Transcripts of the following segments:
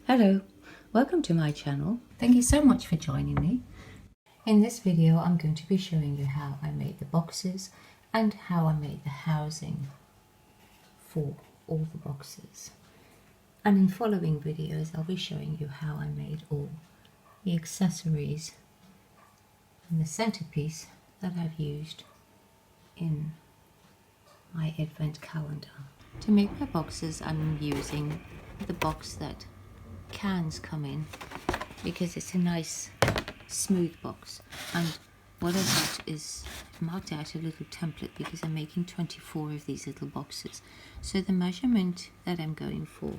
Hello, welcome to my channel. Thank you so much for joining me. In this video I'm going to be showing you how I made the boxes and how I made the housing for all the boxes. And in following videos I'll be showing you how I made all the accessories and the centerpiece that I've used in my advent calendar. To make my boxes I'm using the box that cans come in because it's a nice smooth box, and what I've got is marked out a little template because I'm making 24 of these little boxes. So the measurement that I'm going for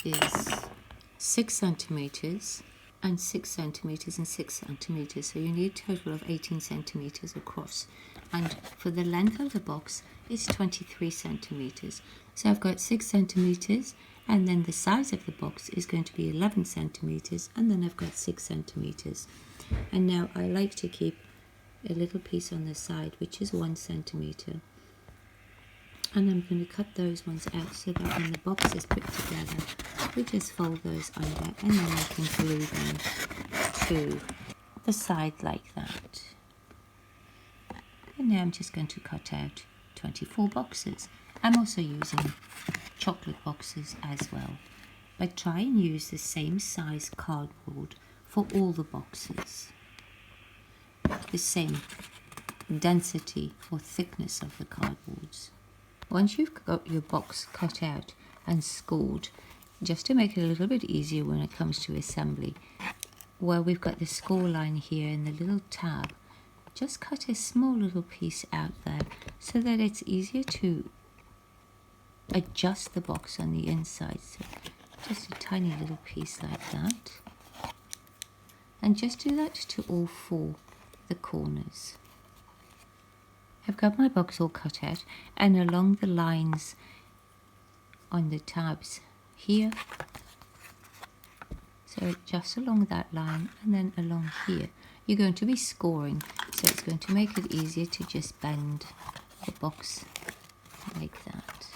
is 6 centimeters and 6 centimeters and 6 centimeters, so you need a total of 18 centimeters across, and for the length of the box it's 23 centimeters. So I've got 6 centimeters, and then the size of the box is going to be 11 centimeters, and then I've got 6 centimeters. And now I like to keep a little piece on the side which is 1 centimeter, and I'm going to cut those ones out so that when the box is put together we just fold those under, and then I can glue them to the side like that. And now I'm just going to cut out 24 boxes. I'm also using chocolate boxes as well, but try and use the same size cardboard for all the boxes, the same density or thickness of the cardboards. Once you've got your box cut out and scored, just to make it a little bit easier when it comes to assembly, where we've got the score line here in the little tab, just cut a small little piece out there so that it's easier to adjust the box on the inside. So just a tiny little piece like that, and just do that to all 4 the corners. I've got my box all cut out, and along the lines on the tabs here, so just along that line and then along here, you're going to be scoring, so it's going to make it easier to just bend the box like that.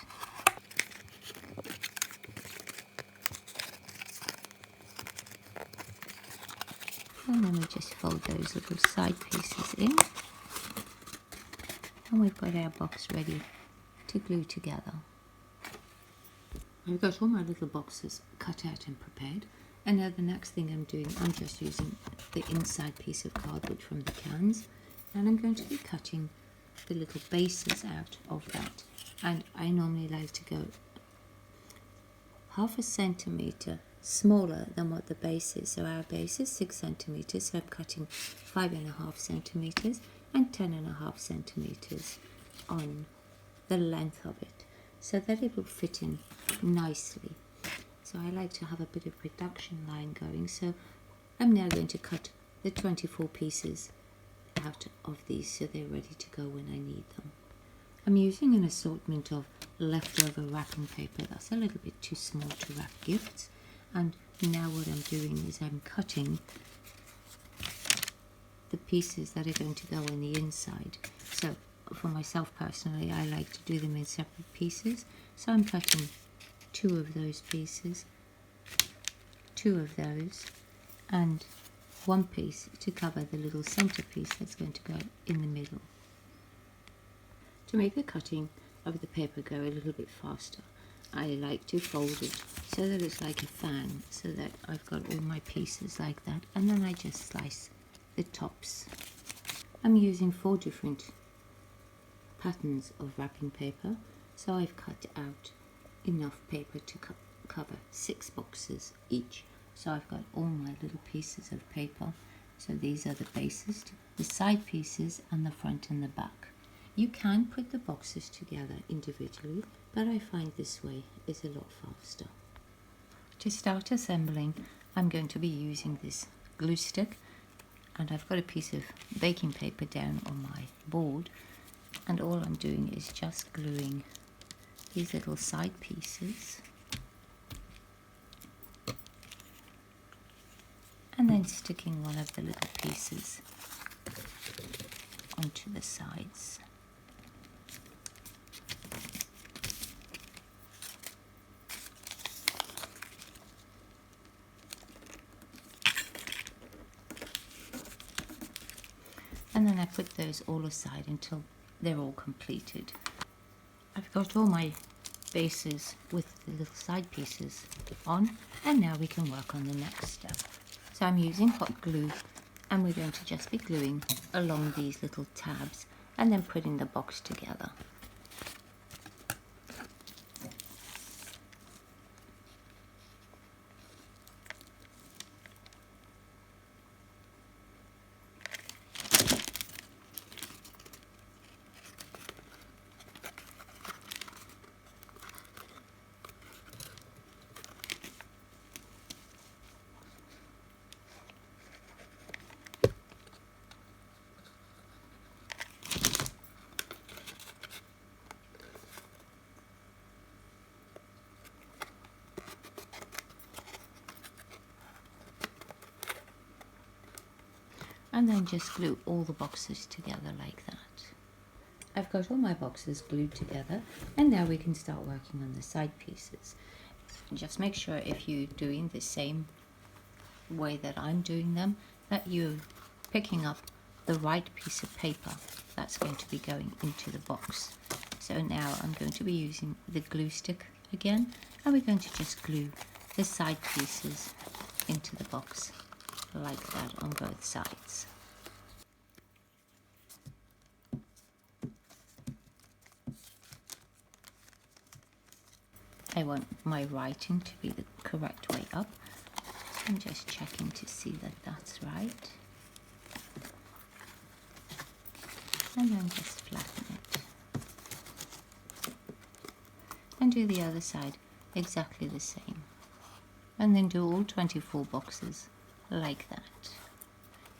And then we just fold those little side pieces in, and we've got our box ready to glue together. I've got all my little boxes cut out and prepared, and now the next thing I'm doing, I'm just using the inside piece of cardboard from the cans, and I'm going to be cutting the little bases out of that, and I normally like to go 1/2 centimeter smaller than what the base is. So our base is 6 centimeters, so I'm cutting 5.5 centimeters and 10.5 centimeters on the length of it, so that it will fit in nicely. So I like to have a bit of production line going, so I'm now going to cut the 24 pieces out of these so they're ready to go when I need them. I'm using an assortment of leftover wrapping paper that's a little bit too small to wrap gifts, and now what I'm doing is I'm cutting the pieces that are going to go in the inside. So for myself personally, I like to do them in separate pieces, so I'm cutting 2 of those pieces, 2 of those, and 1 piece to cover the little centerpiece that's going to go in the middle. To make the cutting of the paper go a little bit faster, I like to fold it so that it's like a fan, so that I've got all my pieces like that, and then I just slice the tops. I'm using 4 different patterns of wrapping paper, so I've cut out enough paper to cover 6 boxes each. So I've got all my little pieces of paper. So these are the bases, the side pieces, and the front and the back. You can put the boxes together individually, but I find this way is a lot faster. To start assembling, I'm going to be using this glue stick, and I've got a piece of baking paper down on my board, and all I'm doing is just gluing these little side pieces, and then sticking one of the little pieces onto the sides. and then I put those all aside until they're all completed. I've got all my bases with the little side pieces on, and now we can work on the next step. So I'm using hot glue, and we're going to just be gluing along these little tabs and then putting the box together. And then just glue all the boxes together like that. I've got all my boxes glued together, and now we can start working on the side pieces. Just make sure if you're doing the same way that I'm doing them, that you're picking up the right piece of paper that's going to be going into the box. So now I'm going to be using the glue stick again, and we're going to just glue the side pieces into the box like that on both sides. I want my writing to be the correct way up. I'm just checking to see that that's right. And then just flatten it. And do the other side exactly the same. And then do all 24 boxes like that.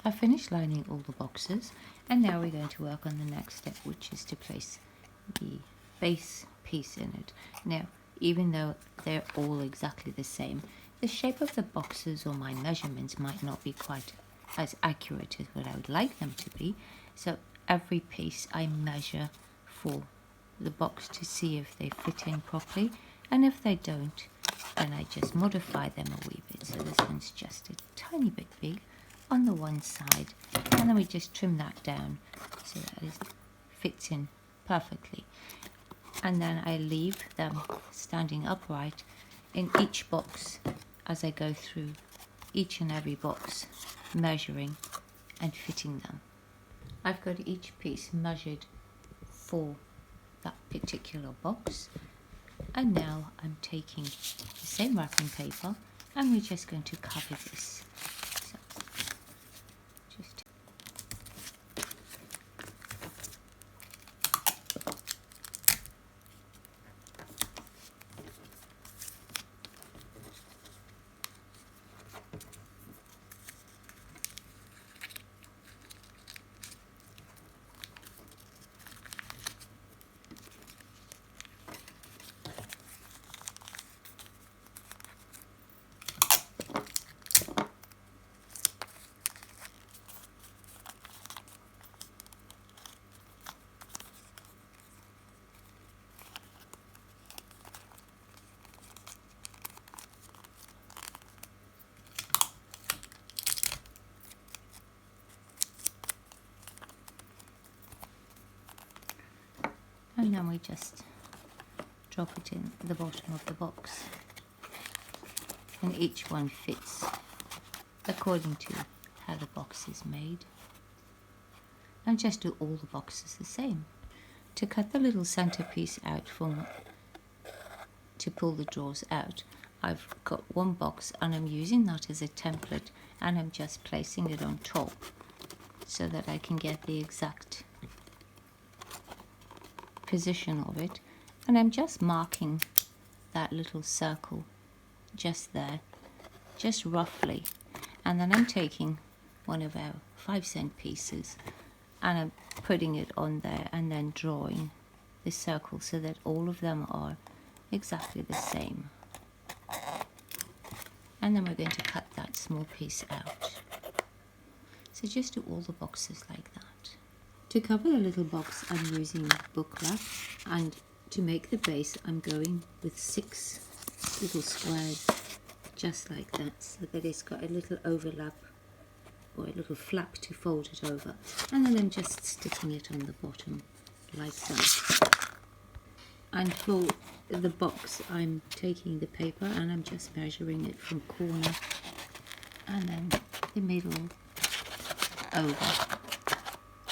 I've finished lining all the boxes, and now we're going to work on the next step, which is to place the base piece in it. Now, even though they're all exactly the same, the shape of the boxes or my measurements might not be quite as accurate as what I would like them to be. So every piece I measure for the box to see if they fit in properly, and if they don't, then I just modify them a wee bit. So this one's just a tiny bit big on the one side, and then we just trim that down so that it fits in perfectly. And then I leave them standing upright in each box as I go through each and every box, measuring and fitting them. I've got each piece measured for that particular box, and now I'm taking the same wrapping paper, and we're just going to cover this. So just and then we just drop it in the bottom of the box, and each one fits according to how the box is made, and just do all the boxes the same. To cut the little centerpiece out to pull the drawers out, I've got one box and I'm using that as a template, and I'm just placing it on top so that I can get the exact position of it, and I'm just marking that little circle just there, just roughly, and then I'm taking one of our 5-cent pieces and I'm putting it on there and then drawing the circle so that all of them are exactly the same. And then we're going to cut that small piece out. So just do all the boxes like that. To cover the little box, I'm using book wrap, and to make the base I'm going with 6 little squares just like that, so that it's got a little overlap or a little flap to fold it over, and then I'm just sticking it on the bottom like that. And for the box, I'm taking the paper and I'm just measuring it from corner and then the middle over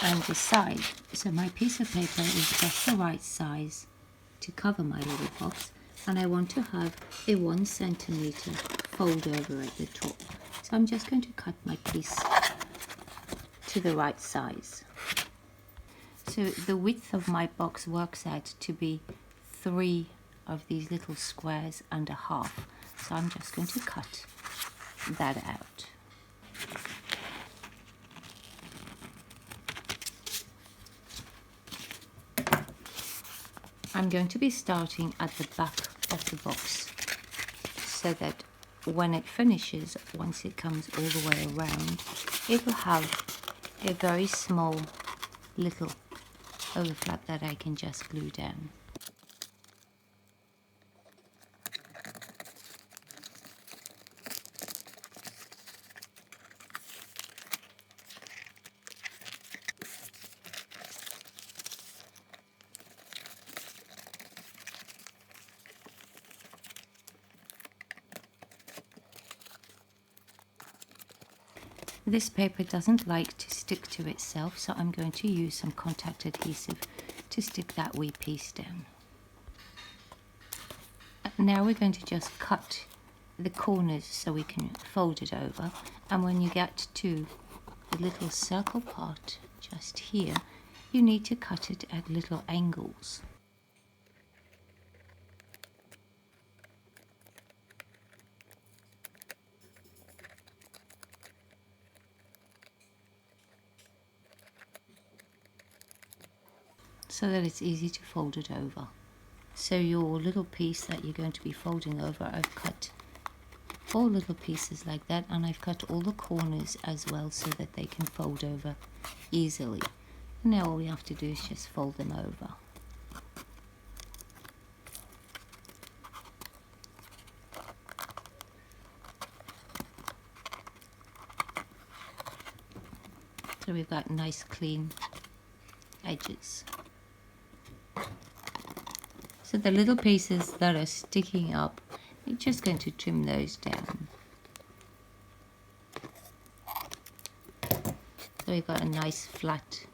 and the side. So my piece of paper is just the right size to cover my little box, and I want to have a 1 centimeter fold over at the top. So I'm just going to cut my piece to the right size. So the width of my box works out to be 3 of these little squares and a half. So I'm just going to cut that out. I'm going to be starting at the back of the box so that when it finishes, once it comes all the way around, it will have a very small little overflap that I can just glue down. This paper doesn't like to stick to itself, so I'm going to use some contact adhesive to stick that wee piece down. Now we're going to just cut the corners so we can fold it over, and when you get to the little circle part just here, you need to cut it at little angles. So that it's easy to fold it over. So your little piece that you're going to be folding over, I've cut 4 little pieces like that, and I've cut all the corners as well so that they can fold over easily. Now all we have to do is just fold them over. So we've got nice clean edges. So the little pieces that are sticking up, you're just going to trim those down. So we've got a nice flat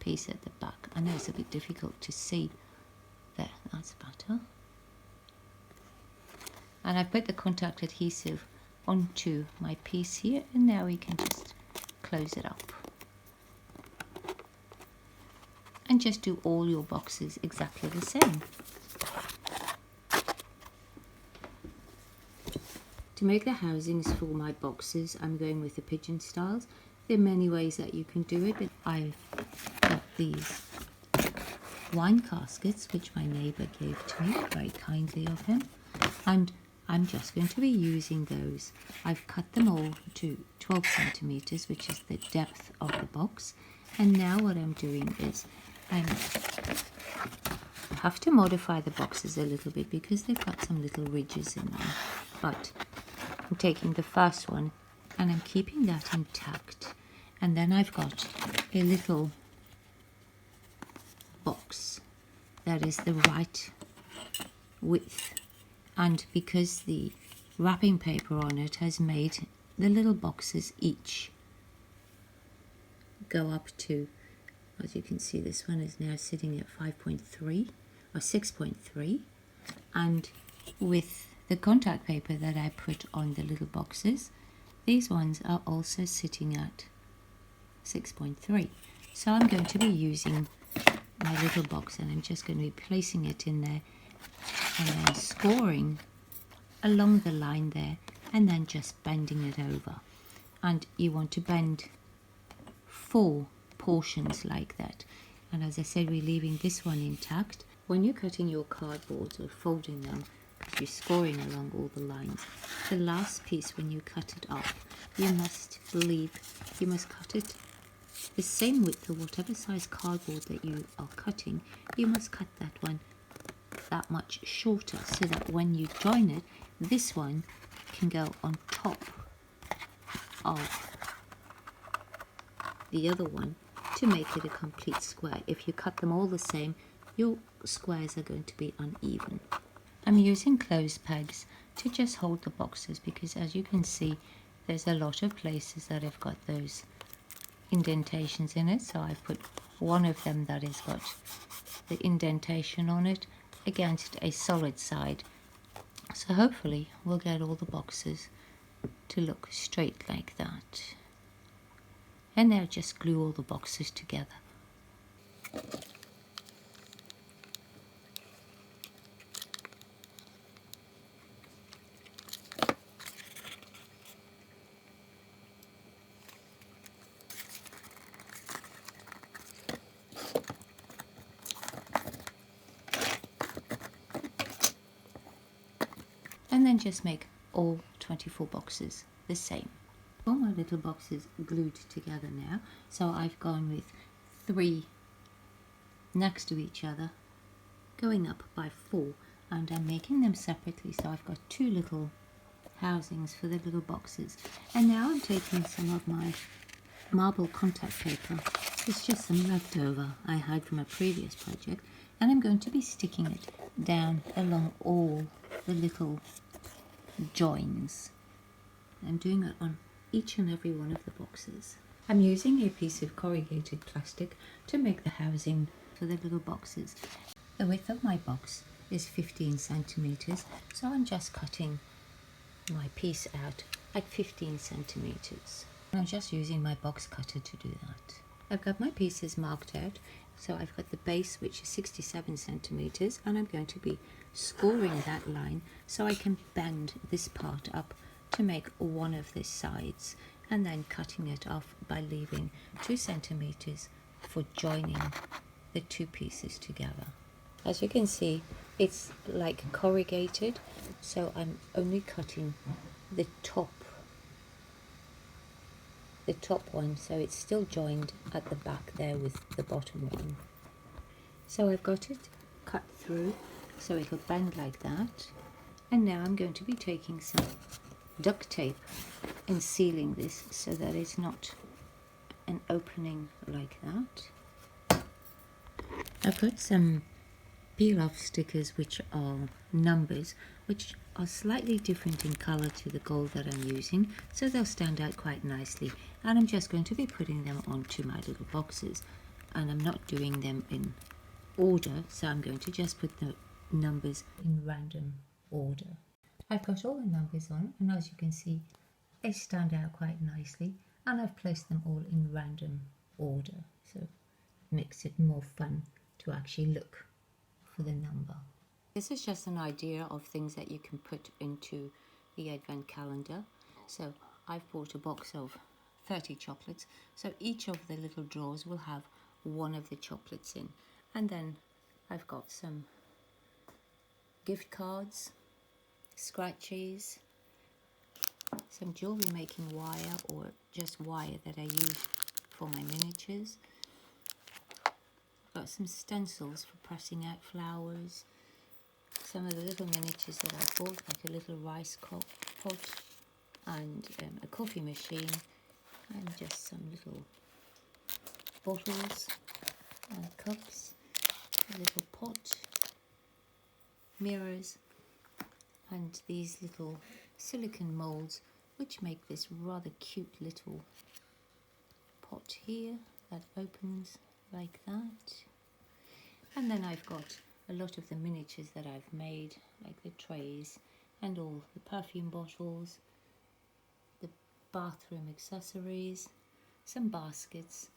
piece at the back. I know it's a bit difficult to see. There, that's better. And I've put the contact adhesive onto my piece here, and now we can just close it up. And just do all your boxes exactly the same. To make the housings for my boxes, I'm going with the pigeon styles. There are many ways that you can do it, but I've got these wine caskets, which my neighbour gave to me, very kindly of him, and I'm just going to be using those. I've cut them all to 12 centimeters, which is the depth of the box, and now what I'm doing is I have to modify the boxes a little bit because they've got some little ridges in them, but I'm taking the first one and I'm keeping that intact, and then I've got a little box that is the right width, and because the wrapping paper on it has made the little boxes each go up to, as you can see, this one is now sitting at 5.3 or 6.3, and with the contact paper that I put on the little boxes, these ones are also sitting at 6.3. So I'm going to be using my little box and I'm just going to be placing it in there and then scoring along the line there and then just bending it over. And you want to bend 4 portions like that. And as I said, we're leaving this one intact. When you're cutting your cardboards or folding them, you're scoring along all the lines, the last piece when you cut it off, you must cut it the same width or whatever size cardboard that you are cutting. You must cut that one that much shorter so that when you join it, this one can go on top of the other one to make it a complete square. If you cut them all the same, your squares are going to be uneven. I'm using clothes pegs to just hold the boxes because, as you can see, there's a lot of places that have got those indentations in it. So I've put one of them that has got the indentation on it against a solid side. So hopefully we'll get all the boxes to look straight like that. And now just glue all the boxes together. And then just make all 24 boxes the same. All my little boxes glued together now, so I've gone with 3 next to each other, going up by 4, and I'm making them separately, so I've got 2 little housings for the little boxes. And now I'm taking some of my marble contact paper, it's just some leftover I had from a previous project, and I'm going to be sticking it down along all the little joins. I'm doing it on each and every one of the boxes. I'm using a piece of corrugated plastic to make the housing for the little boxes. The width of my box is 15 centimeters, so I'm just cutting my piece out like 15 centimeters. I'm just using my box cutter to do that. I've got my pieces marked out, so I've got the base, which is 67 centimeters, and I'm going to be scoring that line so I can bend this part up to make one of the sides, and then cutting it off by leaving 2 centimeters for joining the 2 pieces together. As you can see, it's like corrugated, so I'm only cutting the top one, so it's still joined at the back there with the bottom one. So I've got it cut through so it'll bend like that, and now I'm going to be taking some duct tape and sealing this so that it's not an opening like that. I've got some peel off stickers which are numbers, which are slightly different in colour to the gold that I'm using, so they'll stand out quite nicely, and I'm just going to be putting them onto my little boxes, and I'm not doing them in order, so I'm going to just put the numbers in random order. I've got all the numbers on, and as you can see, they stand out quite nicely, and I've placed them all in random order, so it makes it more fun to actually look for the number. This is just an idea of things that you can put into the advent calendar. So I've bought a box of 30 chocolates, so each of the little drawers will have one of the chocolates in, and then I've got some gift cards, scratchies, some jewelry making wire or just wire that I use for my miniatures. Got some stencils for pressing out flowers, some of the little miniatures that I bought, like a little rice pot and a coffee machine, and just some little bottles and cups, a little pot, mirrors, and these little silicone molds which make this rather cute little pot here that opens like that. And then I've got a lot of the miniatures that I've made, like the trays and all the perfume bottles, the bathroom accessories, some baskets,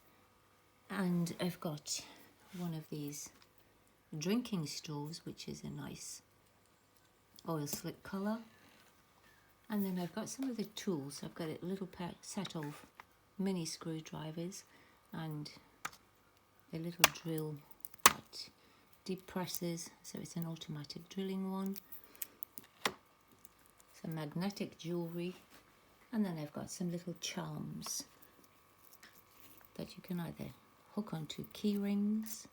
and I've got one of these drinking straws, which is a nice oil slick colour. And then I've got some of the tools. I've got a little set of mini screwdrivers and a little drill that depresses, so it's an automatic drilling one, some magnetic jewellery, and then I've got some little charms that you can either hook onto key rings,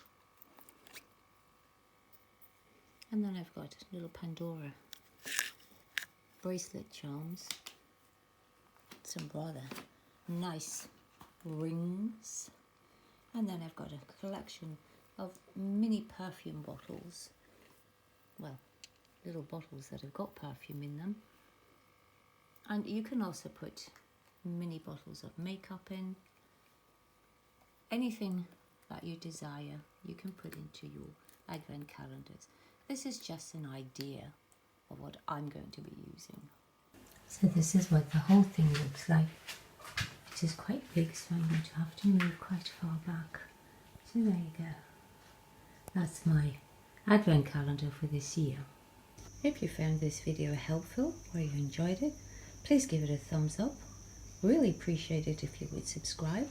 and then I've got little Pandora bracelet charms, some rather nice rings, and then I've got a collection of mini perfume bottles. Well, little bottles that have got perfume in them. And you can also put mini bottles of makeup in. Anything that you desire, you can put into your advent calendars. This is just an idea of what I'm going to be using. So this is what the whole thing looks like. It is quite big, so I'm going to have to move quite far back. So there you go. That's my advent calendar for this year. If you found this video helpful or you enjoyed it, please give it a thumbs up. Really appreciate it if you would subscribe.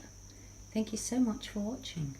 Thank you so much for watching.